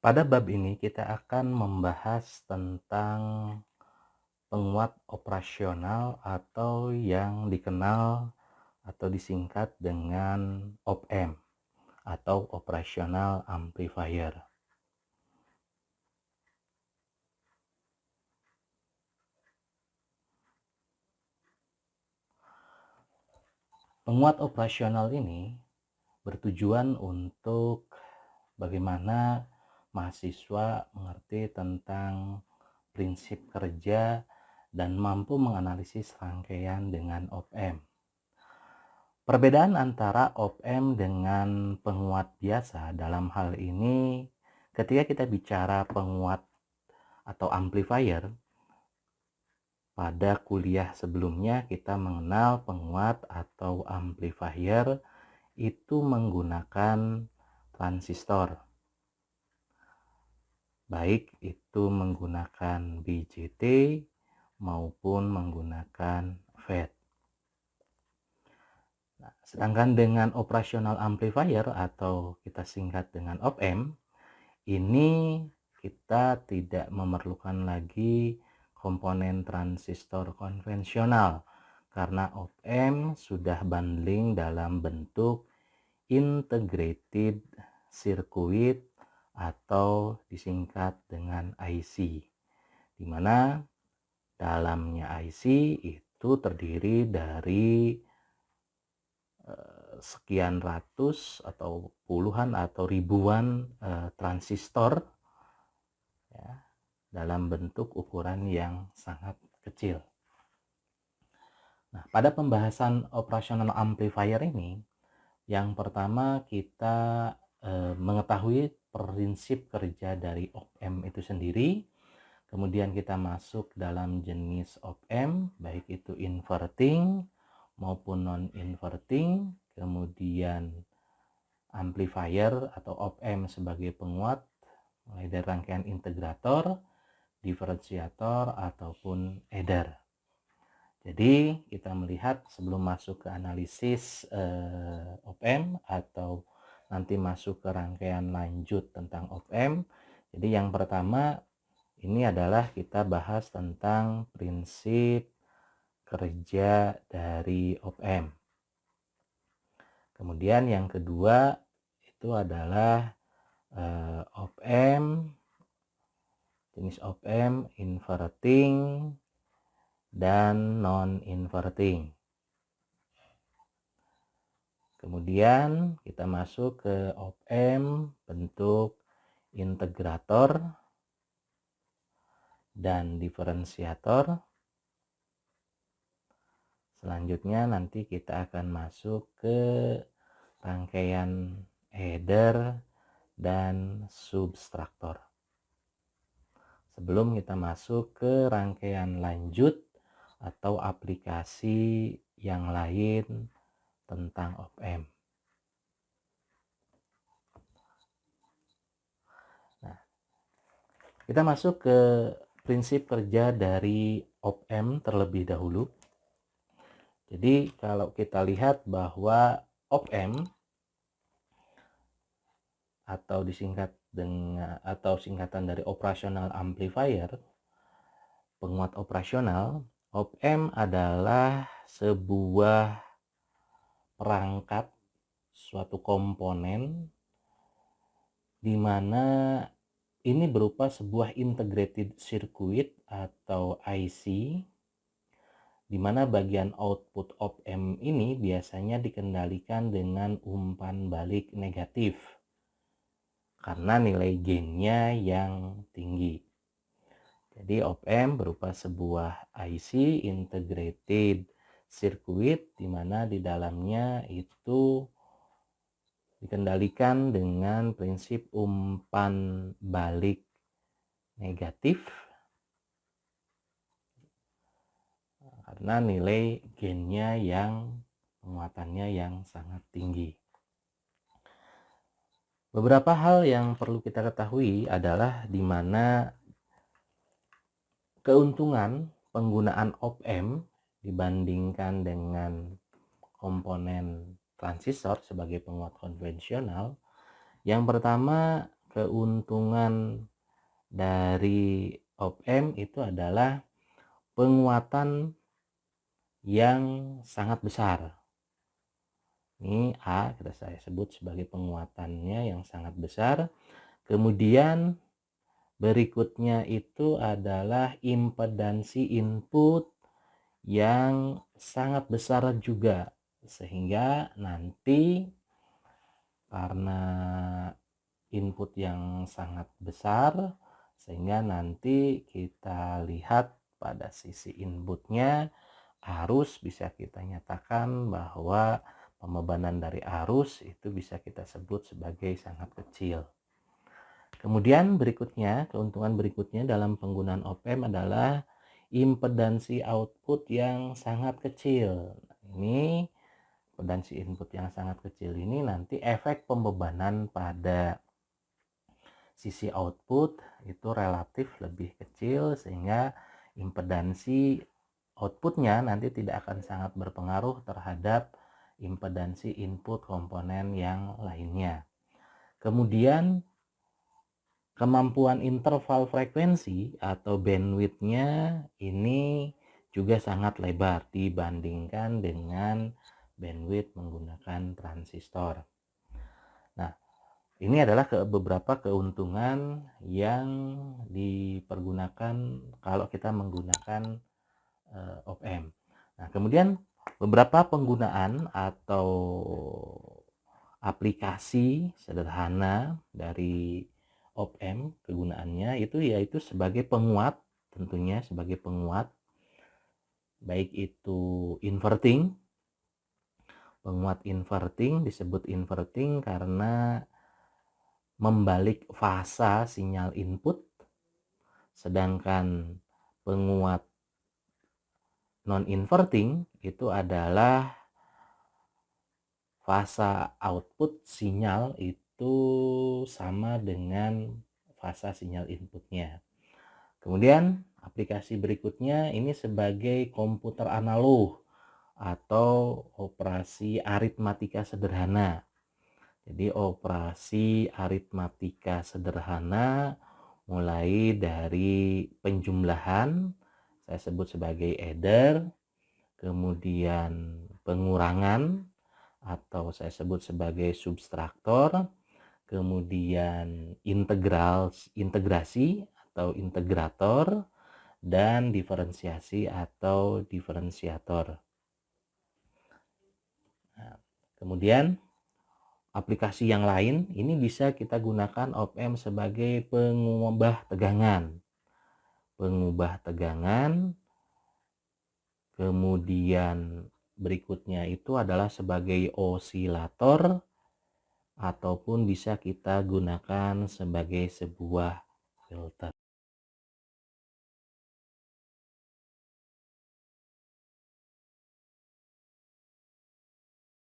Pada bab ini kita akan membahas tentang penguat operasional atau yang dikenal atau disingkat dengan OPM atau Operational Amplifier. Penguat operasional ini bertujuan untuk bagaimana mahasiswa mengerti tentang prinsip kerja dan mampu menganalisis rangkaian dengan OPM. Perbedaan antara OPM dengan penguat biasa dalam hal ini, ketika kita bicara penguat atau amplifier, pada kuliah sebelumnya kita mengenal penguat atau amplifier itu menggunakan transistor, baik itu menggunakan BJT maupun menggunakan FET. Nah, sedangkan dengan operational amplifier atau kita singkat dengan OPM, ini kita tidak memerlukan lagi komponen transistor konvensional karena OPM sudah bundling dalam bentuk integrated circuit atau disingkat dengan IC, di mana dalamnya IC itu terdiri dari sekian ratus atau puluhan atau ribuan transistor ya, dalam bentuk ukuran yang sangat kecil. Nah, pada pembahasan operational amplifier ini, yang pertama kita mengetahui prinsip kerja dari OPM itu sendiri. Kemudian kita masuk dalam jenis OPM, baik itu inverting maupun non-inverting. Kemudian amplifier atau OPM sebagai penguat, mulai dari rangkaian integrator, diferensiator, ataupun adder. Jadi kita melihat sebelum masuk ke analisis OPM atau nanti masuk ke rangkaian lanjut tentang OPM. Jadi yang pertama ini adalah kita bahas tentang prinsip kerja dari OPM. Kemudian yang kedua itu adalah OPM, jenis OPM inverting dan non-inverting. Kemudian kita masuk ke OPM bentuk integrator dan diferensiator. Selanjutnya nanti kita akan masuk ke rangkaian adder dan subtraktor. Sebelum kita masuk ke rangkaian lanjut atau aplikasi yang lain tentang OPM. Nah, kita masuk ke prinsip kerja dari OPM terlebih dahulu. Jadi kalau kita lihat bahwa OPM atau disingkat dengan atau singkatan dari operational amplifier, penguat operasional, OPM adalah sebuah perangkat, suatu komponen di mana ini berupa sebuah integrated circuit atau IC, di mana bagian output OPM ini biasanya dikendalikan dengan umpan balik negatif karena nilai gainnya yang tinggi. Jadi OPM berupa sebuah IC integrated circuit di mana di dalamnya itu dikendalikan dengan prinsip umpan balik negatif karena nilai gainnya yang penguatannya yang sangat tinggi. Beberapa hal yang perlu kita ketahui adalah di mana keuntungan penggunaan OPM dibandingkan dengan komponen transistor sebagai penguat konvensional. Yang pertama, keuntungan dari op-amp itu adalah penguatan yang sangat besar. Ini A, saya sebut sebagai penguatannya yang sangat besar. Kemudian berikutnya itu adalah impedansi input yang sangat besar juga, sehingga nanti karena input yang sangat besar, sehingga nanti kita lihat pada sisi inputnya arus bisa kita nyatakan bahwa pembebanan dari arus itu bisa kita sebut sebagai sangat kecil. Kemudian berikutnya, keuntungan berikutnya dalam penggunaan op-amp adalah impedansi output yang sangat kecil. Ini impedansi input yang sangat kecil ini nanti efek pembebanan pada sisi output itu relatif lebih kecil, sehingga impedansi outputnya nanti tidak akan sangat berpengaruh terhadap impedansi input komponen yang lainnya. Kemudian kemampuan interval frekuensi atau bandwidth-nya ini juga sangat lebar dibandingkan dengan bandwidth menggunakan transistor. Nah, ini adalah beberapa keuntungan yang dipergunakan kalau kita menggunakan op-amp. Nah, kemudian beberapa penggunaan atau aplikasi sederhana dari op-amp, kegunaannya itu yaitu sebagai penguat, tentunya sebagai penguat, baik itu inverting. Penguat inverting disebut inverting karena membalik fasa sinyal input, sedangkan penguat non-inverting itu adalah fasa output sinyal itu sama dengan fasa sinyal inputnya. Kemudian aplikasi berikutnya ini sebagai komputer analog atau operasi aritmatika sederhana. Jadi operasi aritmatika sederhana mulai dari penjumlahan, saya sebut sebagai adder, kemudian pengurangan atau saya sebut sebagai subtraktor, kemudian integrasi atau integrator, dan diferensiasi atau diferensiator. Nah, kemudian aplikasi yang lain ini bisa kita gunakan op-amp sebagai pengubah tegangan. Kemudian berikutnya itu adalah sebagai osilator, ataupun bisa kita gunakan sebagai sebuah filter.